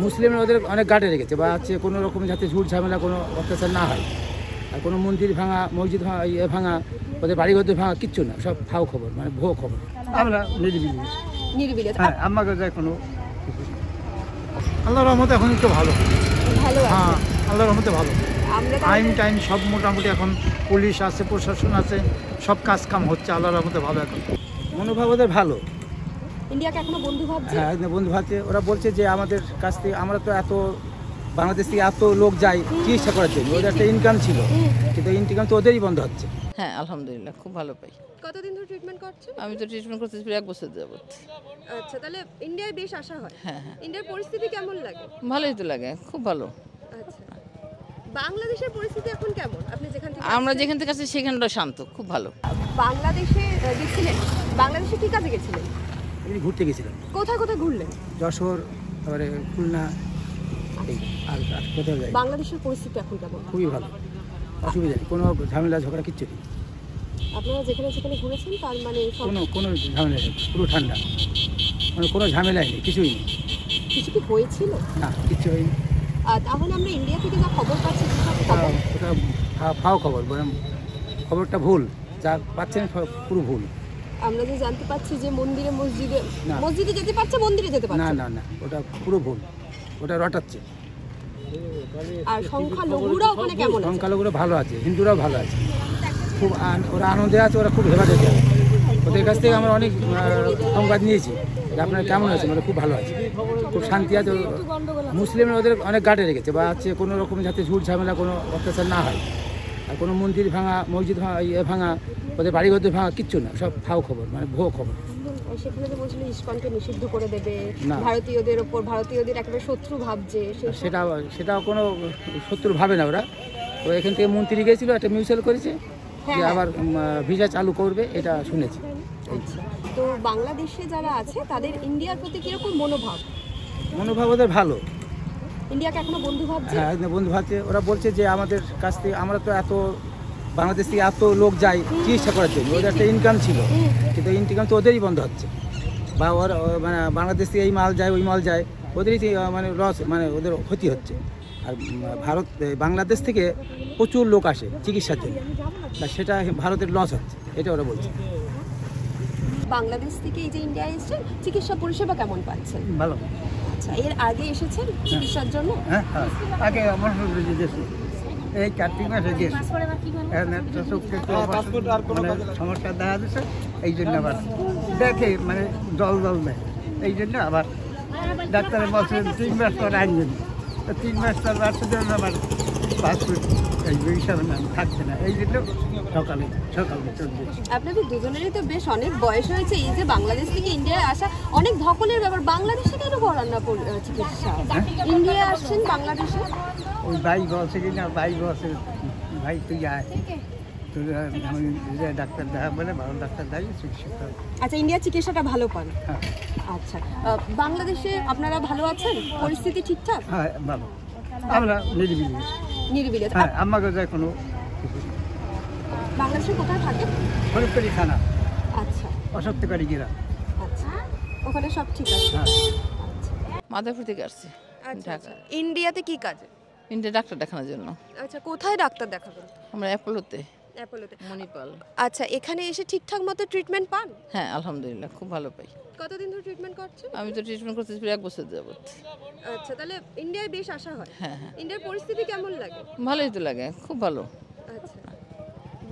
মুসলিমরা ওদের অনেক গার্ডে রেখেছে বা হচ্ছে কোনো রকম যাতে ঝুট ঝামেলা কোনো অত্যাচার না হয়। আর কোনো মন্দির ভাঙা, মসজিদ ভাঙা, ভাঙা, ওদের বাড়িঘর ভাঙা কিচ্ছু না, সব ফাও খবর, মানে ভুয়ো খবর। আমরা নিরিবিলি নিরিবিলি। হ্যাঁ, আমাকে যায় কোনো আল্লাহর রহমতে এখন একটু ভালো। ভালো আছে। হ্যাঁ, আল্লাহর রহমতে ভালো। আমরা আইন টাইন সব মোটামুটি এখন পুলিশ আছে, প্রশাসন আছে, সব কাজ কাম হচ্ছে আল্লাহর রহমতে ভালো। এখন মনোভাব ওদের ভালো। ইন্ডিয়াকে এখনো বন্ধু ভাবছে। হ্যাঁ, বন্ধু ভাবছে। ওরা বলছে যে আমাদের কাছ থেকে, আমরা তো এত বাংলাদেশ থেকে এত লোক যায় চিকিৎসা করার জন্য, ওদের একটা ইনকাম ছিল, কিন্তু ইনকাম তো ওদেরই বন্ধ হচ্ছে। হ্যাঁ, আলহামদুলিল্লাহ খুব ভালো পাই। কতদিন ধরে ট্রিটমেন্ট করছেন? আমি তো ট্রিটমেন্ট করতেছি 1 বছর যাবত। আচ্ছা, তাহলে ইন্ডিয়ায় বেশ আসা হয়। হ্যাঁ হ্যাঁ, ইন্ডিয়ার পরিস্থিতি কেমন লাগে? ভালোই তো লাগে, খুব ভালো। আচ্ছা, বাংলাদেশের পরিস্থিতি এখন কেমন? আপনি যেখান থেকে আমরা যেখান থেকে আসছি সেখানটা শান্ত, খুব ভালো। বাংলাদেশে গেছিলেন, বাংলাদেশে কি কাজে গেছিলেন? এমনি ঘুরতে গেছিলাম, কোথায় কোথায় ঘুরলেন? যশোর, তারপরে খুলনা, আর কোথাও যাই। বাংলাদেশের পরিস্থিতি এখন কেমন? খুবই ভালো, অসুবিধা নেই, কোনো ঝামেলা ঝগড়া কিচ্ছু নেই। আপনারা যেখানে যেখানে ঘুরেছেন তার মানে কোনো ঝামেলা নেই, পুরো ঠান্ডা, মানে কোনো ঝামেলাই নেই, কিছুই নেই। কিছু কি হয়েছিল? না, কিচ্ছু হয়নি। তাহলে আমরা ইন্ডিয়া থেকে যা খবর পাচ্ছি সেসব খবর ওটা ফাও খবর, খবরটা ভুল, যা পাচ্ছেন পুরো ভুল। আমরা যে জানতে পাচ্ছি যে মন্দিরে মসজিদে না। মসজিদে যেতে পারছে, মন্দিরে যেতে না পারছে না না, ওটা পুরো ভুল, ওটা রটাচ্ছে। আর সংখ্যালঘুরা ওখানে কেমন আছে? সংখ্যালঘুরা ভালো আছে, হিন্দুরাও ভালো আছে, খুব ওরা আনন্দে আছে, ওরা খুব হেফাজতে আছে। ওদের কাছ থেকে আমরা অনেক সংবাদ নিয়েছি যে আপনারা কেমন আছে, মানে খুব ভালো আছে, খুব শান্তি আছে। মুসলিমরা ওদের অনেক গার্ডে রেখেছে বা হচ্ছে কোনো রকম যাতে ঝুট ঝামেলা কোনো অত্যাচার না হয়। আর কোনো মন্দির ভাঙা, মসজিদ ভাঙা, ভাঙা, ওদের বাড়িঘর ভাঙা কিচ্ছু না, সব ফাও খবর, মানে ভুয়ো খবর। সেখানে যে বলছিল ইসকনকে নিষিদ্ধ করে দেবে, না। ভারতীয়দের ওপর, ভারতীয়দের একেবারে শত্রু ভাবছে, সেটা কোনো শত্রু ভাবে না ওরা। তো এখান থেকে মন্ত্রী গিয়েছিল, একটা মিউচুয়াল করেছে যে আবার ভিসা চালু করবে, এটা শুনেছি। আচ্ছা, তো বাংলাদেশে যারা আছে তাদের ইন্ডিয়ার প্রতি কিরকম মনোভাব? মনোভাব ওদের ভালো। ইন্ডিয়াকে এখনো বন্ধু ভাবছে। হ্যাঁ, বন্ধু ভাবছে। ওরা বলছে যে আমাদের কাছ থেকে, আমরা তো এত বাংলাদেশ থেকে এত লোক যায় চিকিৎসা করার জন্য, ওদের একটা ইনকাম ছিল, কিন্তু ইনকাম তো ওদেরই বন্ধ হচ্ছে। বা ওরা মানে বাংলাদেশ থেকে এই মাল যায়, ওই মাল যায়, ওদেরই মানে লস, মানে ওদের ক্ষতি হচ্ছে। আর বাংলাদেশ থেকে প্রচুর লোক আসে চিকিৎসার জন্য, সেটা ভারতের লস হচ্ছে, এটা ওরা বলছে। বাংলাদেশ থেকে এই যে ইন্ডিয়ায় এসেছেন, চিকিৎসা পরিষেবা কেমন পাচ্ছেন? ভালো। আচ্ছা, এর আগে এসেছেন চিকিৎসার জন্য? হ্যাঁ হ্যাঁ, আগে আমার গেছি, এই কার্তিক মাসে গেছি, সমস্যা দেখা দিচ্ছে, এই জন্য আবার দেখে মানে জল দেয়, এই জন্য আবার ডাক্তারে বলছেন 3 মাস পর আনবেন। 3 মাস পর বাচ্চার জন্য আবার পাসপোর্ট এই হিসাবে নাম থাকছে না, এই জন্য সকালে চলছে। আপনাদের দুজনেরই তো বেশ অনেক বয়স হয়েছে, এই যে বাংলাদেশ থেকে ইন্ডিয়ায় আসা অনেক ধকলের ব্যাপার। বাংলাদেশে কেন করান না চিকিৎসা? ইন্ডিয়ায় আসছেন বাংলাদেশে। ওই ভাই বলছে কিনা, ভাই বলছে ভাই তুই আয়, তুই ডাক্তার দেখা বলে ভালো ডাক্তার দেয় চিকিৎসা। আচ্ছা, ইন্ডিয়ার চিকিৎসাটা ভালো পান। হ্যাঁ। আচ্ছা, বাংলাদেশে আপনারা ভালো আছেন? পরিস্থিতি ঠিকঠাক? হ্যাঁ, ভালো। আমরা নিরিবিলি। নিরিবিলি। হ্যাঁ, আমাকে যায় কোনো বাংলাদেশে কোথায় থাকেন? ফরিদপুরি থানা, আচ্ছা অসত্যকারী গিরা। আচ্ছা, ওখানে সব ঠিক আছে? হ্যাঁ। আচ্ছা মাদারপুর থেকে আসছি ঢাকা। ইন্ডিয়াতে কি কাজে? ইন্ডিয়া ডাক্তার দেখানোর জন্য। আচ্ছা, কোথায় ডাক্তার দেখাবেন? আমরা অ্যাপোলোতে, অ্যাপোলোতে। মণিপাল। আচ্ছা, এখানে এসে ঠিকঠাক মতো ট্রিটমেন্ট পান? হ্যাঁ, আলহামদুলিল্লাহ খুব ভালো পাই। কতদিন ধরে ট্রিটমেন্ট করছেন? আমি তো ট্রিটমেন্ট করতেছি 1 বছর যাবত। আচ্ছা, তাহলে ইন্ডিয়ায় বেশ আসা হয়। হ্যাঁ হ্যাঁ, ইন্ডিয়ার পরিস্থিতি কেমন লাগে? ভালোই তো লাগে, খুব ভালো। আচ্ছা,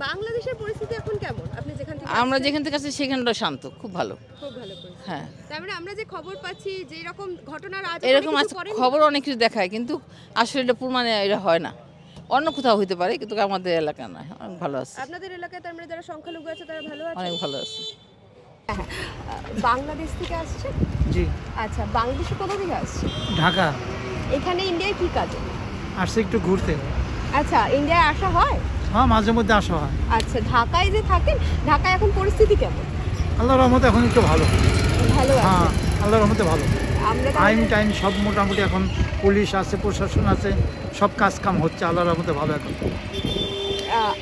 বাংলাদেশের পরিস্থিতি এখন কেমন? আপনি যেখান থেকে আমরা যেখান থেকে আসছি সেখানটা শান্ত, খুব ভালো। খুব ভালো পরিস্থিতি। হ্যাঁ, তার মানে আমরা যে খবর পাচ্ছি যে এরকম ঘটনার আজ এরকম খবর অনেক কিছু দেখায়, কিন্তু আসলে এটা প্রমাণে এটা হয় না। অন্য কোথাও হইতে পারে, কিন্তু আমাদের এলাকা না, অনেক ভালো আছে। আপনাদের এলাকায় তার মানে যারা সংখ্যালঘু আছে তারা ভালো আছে? অনেক ভালো আছে। বাংলাদেশ থেকে আসছে? জি। আচ্ছা, বাংলাদেশে কোথা থেকে আসছে? ঢাকা। এখানে ইন্ডিয়ায় কি কাজে? আসছে একটু ঘুরতে। আচ্ছা, ইন্ডিয়ায় আসা হয়? হ্যাঁ, মাঝে মধ্যে আসা হয়। আচ্ছা, ঢাকায় যে থাকেন, ঢাকায় এখন পরিস্থিতি কেমন? আল্লাহর রহমতে এখন একটু ভালো। ভালো আছে। হ্যাঁ, আল্লাহর রহমতে ভালো। আমরা আইন টাইন সব মোটামুটি এখন পুলিশ আছে, প্রশাসন আছে, সব কাজ কাম হচ্ছে আল্লাহর রহমতে ভালো। এখন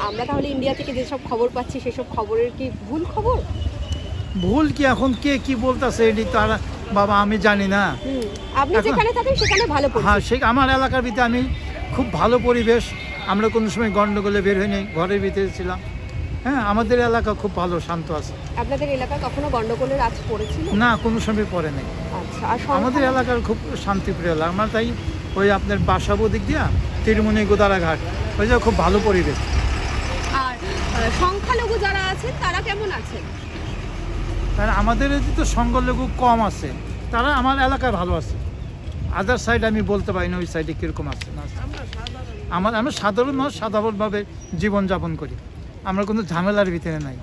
আমরা তাহলে ইন্ডিয়া থেকে যেসব খবর পাচ্ছি সেসব খবরের কি ভুল খবর? ভুল কি এখন কে কি বলতেছে এটি তারা বাবা আমি জানি না। আপনি এখন- যেখানে থাকেন সেখানে ভালো হ্যাঁ পরিস্থিতি। সে আমার এলাকার ভিতরে আমি খুব ভালো পরিবেশ, আমরা কোনো সময় গন্ডগোলে বের হইনি, ঘরের ভিতরে ছিলাম। হ্যাঁ আমাদের এলাকা খুব ভালো শান্ত আছে, আপনাদের এলাকায় কখনো গন্ডগোলের আজ পড়েছিল? না কোনো সময় পরে নেই। আচ্ছা, আর আমাদের সংখ্যা- এলাকার খুব শান্তিপ্রিয় এলাকা, আমার তাই ওই আপনার বাসাবো দিক দিয়া তিরমুনি গোদারাঘাট ওই যে খুব ভালো পরিবেশ। আর সংখ্যালঘু যারা আছেন তারা কেমন আছেন? কারণ আমাদের এদিকে তো সংখ্যালঘু কম আছে, তারা আমার এলাকায় ভালো আছে। আদার সাইড আমি বলতে পারি না ওই সাইডে কীরকম আছে না আছে। আমরা সাধারণ মানুষ, সাধারণভাবে জীবনযাপন করি, আমরা কোনো ঝামেলার ভিতরে নাই।